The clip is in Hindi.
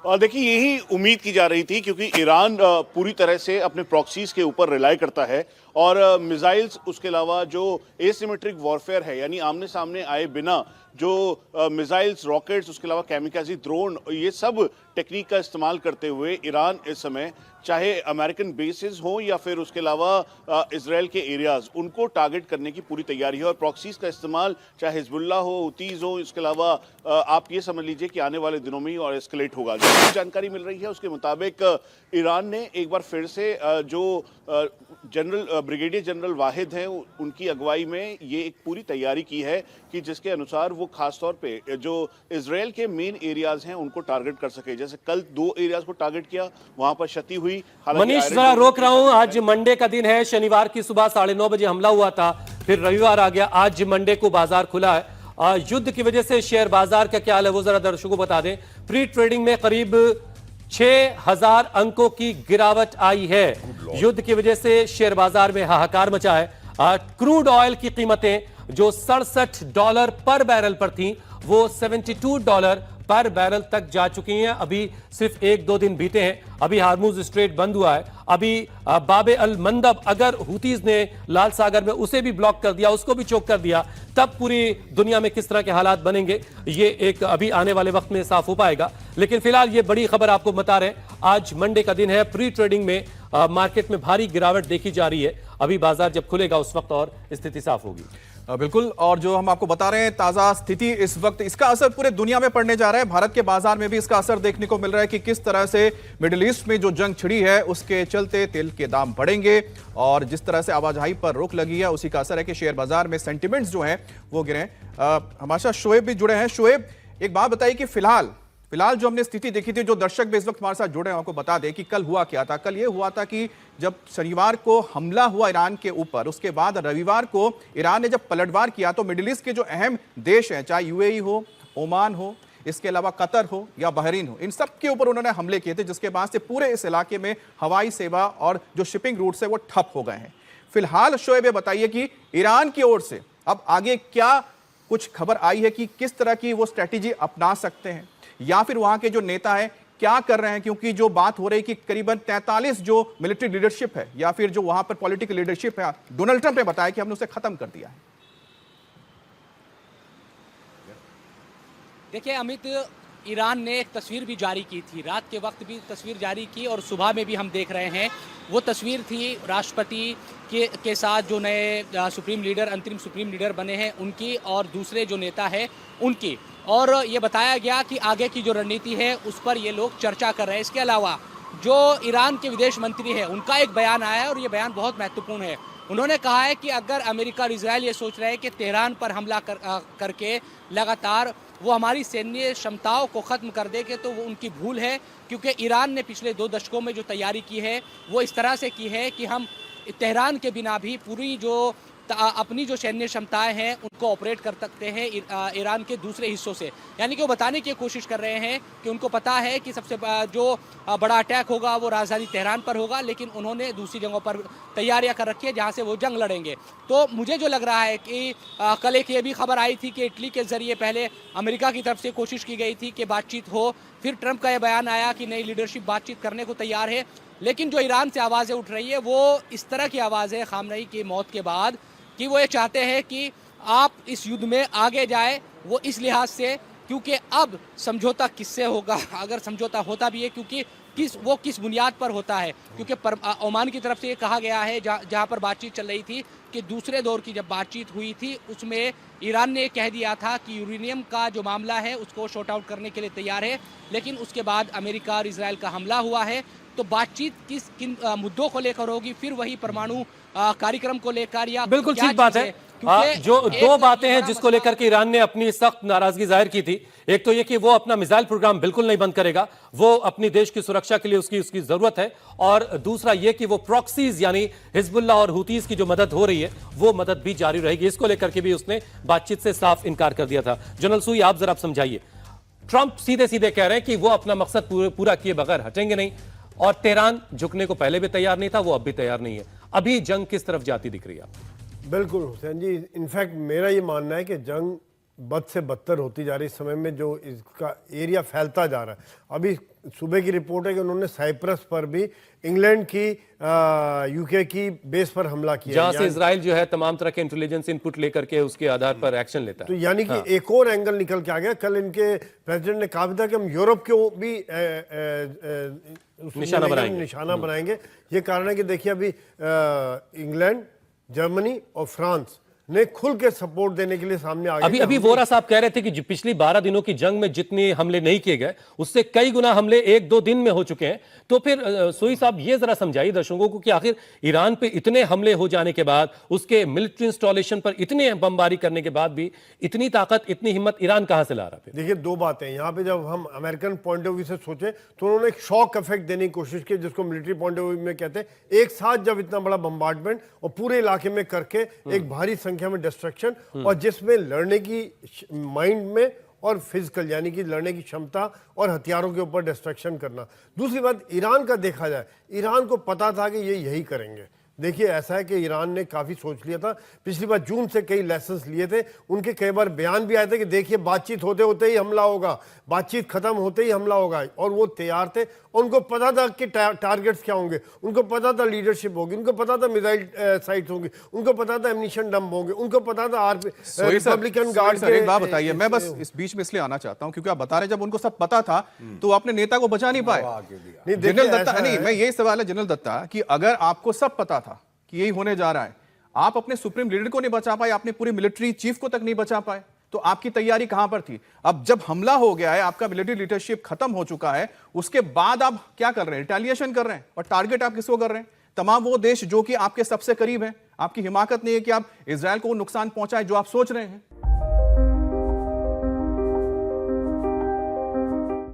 और देखिए यही उम्मीद की जा रही थी क्योंकि ईरान पूरी तरह से अपने प्रॉक्सीज के ऊपर रिलाई करता है और मिसाइल्स उसके अलावा जो एसिमेट्रिक वॉरफेयर है यानी आमने सामने आए बिना जो मिसाइल्स रॉकेट्स उसके अलावा कैमिकाजी ड्रोन ये सब टेक्निक का इस्तेमाल करते हुए ईरान इस समय चाहे अमेरिकन बेसिस हो या फिर उसके अलावा इसराइल के एरियाज उनको टारगेट करने की पूरी तैयारी है और प्रॉक्सीज का इस्तेमाल चाहे हिजबुल्लाह हो हुतीज हो इसके अलावा आप ये समझ लीजिए कि आने वाले दिनों में ही और एस्केलेट होगा। जो जानकारी मिल रही है उसके मुताबिक ईरान ने एक बार फिर से जो जनरल ब्रिगेडियर जनरल वाहिद हैं उनकी अगुवाई में ये एक पूरी तैयारी की है कि जिसके अनुसार वो खासतौर पे जो इसराइल के मेन एरियाज हैं उनको टारगेट कर सके। जैसे कल 2 एरियाज को टारगेट किया, वहां पर क्षति हुई। मनीष जरा रोक रहा हूं, आज मंडे का दिन है, शनिवार की सुबह 9:30 बजे हमला हुआ था, फिर रविवार आ गया, आज मंडे को बाजार खुला है। युद्ध की वजह से शेयर बाजार का क्या हाल है वो जरा दर्शकों को बता दें। प्री ट्रेडिंग में करीब 6000 अंकों की गिरावट आई है। युद्ध की वजह से शेयर बाजार में हाहाकार मचा है। क्रूड ऑयल की कीमतें जो $67 पर बैरल पर थी वो $72 पर बैरल तक जा चुकी हैं। अभी सिर्फ 1-2 दिन बीते हैं, अभी हार्मुज स्ट्रेट बंद हुआ है। अभी बाबे अल मंदब अगर हुतीज ने लाल सागर में उसे भी ब्लॉक कर दिया, उसको भी चोक कर दिया, तब पूरी दुनिया में किस तरह के हालात बनेंगे ये एक अभी आने वाले वक्त में साफ हो पाएगा। लेकिन फिलहाल ये बड़ी खबर आपको बता रहे हैं, आज मंडे का दिन है। प्री ट्रेडिंग में मार्केट में भारी गिरावट देखी जा रही है। अभी बाजार जब खुलेगा उस वक्त और स्थिति साफ होगी। बिल्कुल, और जो हम आपको बता रहे हैं ताजा स्थिति इस वक्त, इसका असर पूरे दुनिया में पड़ने जा रहा है। भारत के बाजार में भी इसका असर देखने को मिल रहा है कि किस तरह से मिडिल ईस्ट में जो जंग छिड़ी है उसके चलते तेल के दाम बढ़ेंगे और जिस तरह से आवाजाही पर रोक लगी है उसी का असर है कि शेयर बाजार में सेंटिमेंट्स जो हैं वो गिरे। हमारे साथ शोएब भी जुड़े हैं। शोएब, एक बात बताइए कि फिलहाल जो हमने स्थिति देखी थी, जो दर्शक भी इस वक्त हमारे साथ जुड़े हैं आपको बता दें कि कल हुआ क्या था। कल ये हुआ था कि जब शनिवार को हमला हुआ ईरान के ऊपर, उसके बाद रविवार को ईरान ने जब पलटवार किया तो मिडिल ईस्ट के जो अहम देश हैं, चाहे यूएई हो, ओमान हो, इसके अलावा कतर हो या बहरीन हो, इन सब के ऊपर उन्होंने हमले किए थे, जिसके बाद से पूरे इस इलाके में हवाई सेवा और जो शिपिंग रूट्स है वो ठप हो गए हैं। फिलहाल शोएब बताइए कि ईरान की ओर से अब आगे क्या कुछ खबर आई है कि किस तरह की वो स्ट्रैटेजी अपना सकते हैं या फिर वहां के जो नेता है क्या कर रहे हैं, क्योंकि जो बात हो रही है कि करीबन 43 जो मिलिट्री लीडरशिप है या फिर जो वहां पर पॉलिटिकल लीडरशिप है, डोनाल्ड ट्रंप ने बताया कि हमने उसे खत्म कर दिया है। देखिए अमित, ईरान ने एक तस्वीर भी जारी की थी, रात के वक्त भी तस्वीर जारी की और सुबह में भी हम देख रहे हैं। वो तस्वीर थी राष्ट्रपति के साथ जो नए सुप्रीम लीडर, अंतरिम सुप्रीम लीडर बने हैं उनकी और दूसरे जो नेता है उनकी, और ये बताया गया कि आगे की जो रणनीति है उस पर ये लोग चर्चा कर रहे हैं। इसके अलावा जो ईरान के विदेश मंत्री है उनका एक बयान आया है और ये बयान बहुत महत्वपूर्ण है। उन्होंने कहा है कि अगर अमेरिका और इजराइल ये सोच रहे हैं कि तेहरान पर हमला करके लगातार वो हमारी सैन्य क्षमताओं को ख़त्म कर देंगे तो वो उनकी भूल है, क्योंकि ईरान ने पिछले 2 दशकों में जो तैयारी की है वो इस तरह से की है कि हम तेहरान के बिना भी पूरी जो अपनी जो सैन्य क्षमताएं हैं उनको ऑपरेट कर सकते हैं ईरान के दूसरे हिस्सों से। यानी कि वो बताने की कोशिश कर रहे हैं कि उनको पता है कि सबसे जो बड़ा अटैक होगा वो राजधानी तेहरान पर होगा, लेकिन उन्होंने दूसरी जगहों पर तैयारियां कर रखी है जहां से वो जंग लड़ेंगे। तो मुझे जो लग रहा है कि कल एक ये भी खबर आई थी कि इटली के जरिए पहले अमेरिका की तरफ से कोशिश की गई थी कि बातचीत हो, फिर ट्रंप का यह बयान आया कि नई लीडरशिप बातचीत करने को तैयार है। लेकिन जो ईरान से आवाज़ें उठ रही है वो इस तरह की आवाज़ है खामनेई की मौत के बाद कि वो ये चाहते हैं कि आप इस युद्ध में आगे जाए, वो इस लिहाज से क्योंकि अब समझौता किससे होगा, अगर समझौता होता भी है क्योंकि किस बुनियाद पर होता है, क्योंकि ओमान की तरफ से ये कहा गया है जहाँ पर बातचीत चल रही थी कि दूसरे दौर की जब बातचीत हुई थी उसमें ईरान ने कह दिया था कि यूरेनियम का जो मामला है उसको शॉर्ट आउट करने के लिए तैयार है, लेकिन उसके बाद अमेरिका और इजराइल का हमला हुआ है। तो बातचीत किन मुद्दों को लेकर होगी, फिर वही परमाणु कार्यक्रम को लेकर या बिल्कुल ठीक बात है। जो 2 बातें हैं जिसको लेकर के ईरान ने अपनी सख्त नाराजगी जाहिर की थी, एक तो ये कि वो अपना मिसाइल प्रोग्राम बिल्कुल नहीं बंद करेगा, वो अपनी देश की सुरक्षा के लिए उसकी जरूरत है, और दूसरा ये कि वो प्रॉक्सीज यानी हिजबुल्लाह और हुतीज की जो मदद हो रही है वो मदद भी जारी रहेगी। इसको लेकर के भी उसने बातचीत से साफ इनकार कर दिया था। जनरल सुई, आप जरा समझाइए। ट्रंप सीधे सीधे कह रहे हैं कि वो अपना मकसद पूरा किए बगैर हटेंगे नहीं, और तेहरान झुकने को पहले भी तैयार नहीं था, वो अब भी तैयार नहीं है। अभी जंग किस तरफ जाती दिख रही है? बिल्कुल हुसैन जी, इनफैक्ट मेरा ये मानना है कि जंग बद से बदतर होती जा रही है। इस समय में जो इसका एरिया फैलता जा रहा है। अभी सुबह की रिपोर्ट है कि उन्होंने साइप्रस पर भी इंग्लैंड की यूके की बेस पर हमला किया, जहां से इजराइल जो है तमाम तरह के इंटेलिजेंस इनपुट लेकर के उसके आधार पर एक्शन लेता तो है। यानी कि एक और एंगल निकल के आ गया। कल इनके प्रेसिडेंट ने कहा भी था कि हम यूरोप को भी निशाना बनाएंगे। ये कारण है कि देखिए अभी इंग्लैंड, जर्मनी और फ्रांस ने खुल के सपोर्ट देने के लिए सामने आ गए। अभी वोरा साहब कह रहे थे कि पिछली 12 दिनों की जंग में जितने हमले नहीं किए गए उससे कई गुना हमले 1-2 दिन में हो चुके हैं। तो फिर सोई साहब ये जरा समझाइए दर्शकों को कि आखिर ईरान पे इतने हमले हो जाने के बाद, उसके मिलिट्री इंस्टॉलेशन पर इतने बमबारी करने के बाद भी इतनी ताकत, इतनी हिम्मत ईरान कहां से ला रहा है? देखिए दो बातें यहाँ पे, जब हम अमेरिकन पॉइंट ऑफ व्यू से सोचे तो उन्होंने एक शॉक इफेक्ट देने की कोशिश की, जिसको मिलिट्री पॉइंट ऑफ व्यू में कहते हैं। एक साथ जब इतना बड़ा बम्बार्डमेंट और पूरे इलाके में करके एक भारी संख्या में डिस्ट्रक्शन, और जिसमें लड़ने की माइंड में और फिजिकल यानी कि लड़ने की क्षमता और हथियारों के ऊपर डिस्ट्रक्शन करना। दूसरी बात ईरान का देखा जाए, ईरान को पता था कि ये यही करेंगे। देखिए ऐसा है कि ईरान ने काफ़ी सोच लिया था, पिछली बार जून से कई लेसन्स लिए थे। उनके कई बार बयान भी आए थे कि देखिए बातचीत होते होते ही हमला होगा, बातचीत खत्म होते ही हमला होगा, और वो तैयार थे। उनको पता था कि टारगेट्स क्या होंगे, उनको पता था लीडरशिप होगी, उनको पता था मिसाइल साइट्स होंगी, उनको पता था एम्यूनिशन डंप होंगे, उनको पता था रिपब्लिकन गार्ड के। एक बात बताइए, मैं बस इस बीच में इसलिए आना चाहता हूं क्योंकि आप बता रहे जब उनको सब पता था तो अपने नेता को बचा नहीं पाए। जनरल दत्ता, नहीं मैं यही सवाल है जनरल दत्ता कि अगर आपको सब पता था कि यही होने जा रहा है, आप अपने सुप्रीम लीडर को नहीं बचा पाए, आपने पूरे मिलिट्री चीफ को तक नहीं बचा पाए, तो आपकी तैयारी कहां पर थी? अब जब हमला हो गया है, आपका मिलिट्री लीडरशिप खत्म हो चुका है, उसके बाद आप क्या कर रहे हैं? रिटेलिएशन कर रहे हैं। और टारगेट आप किसको कर रहे हैं? तमाम वो देश जो कि आपके सबसे करीब है। आपकी हिमाकत नहीं है कि आप इजराइल को नुकसान पहुंचाए जो आप सोच रहे हैं।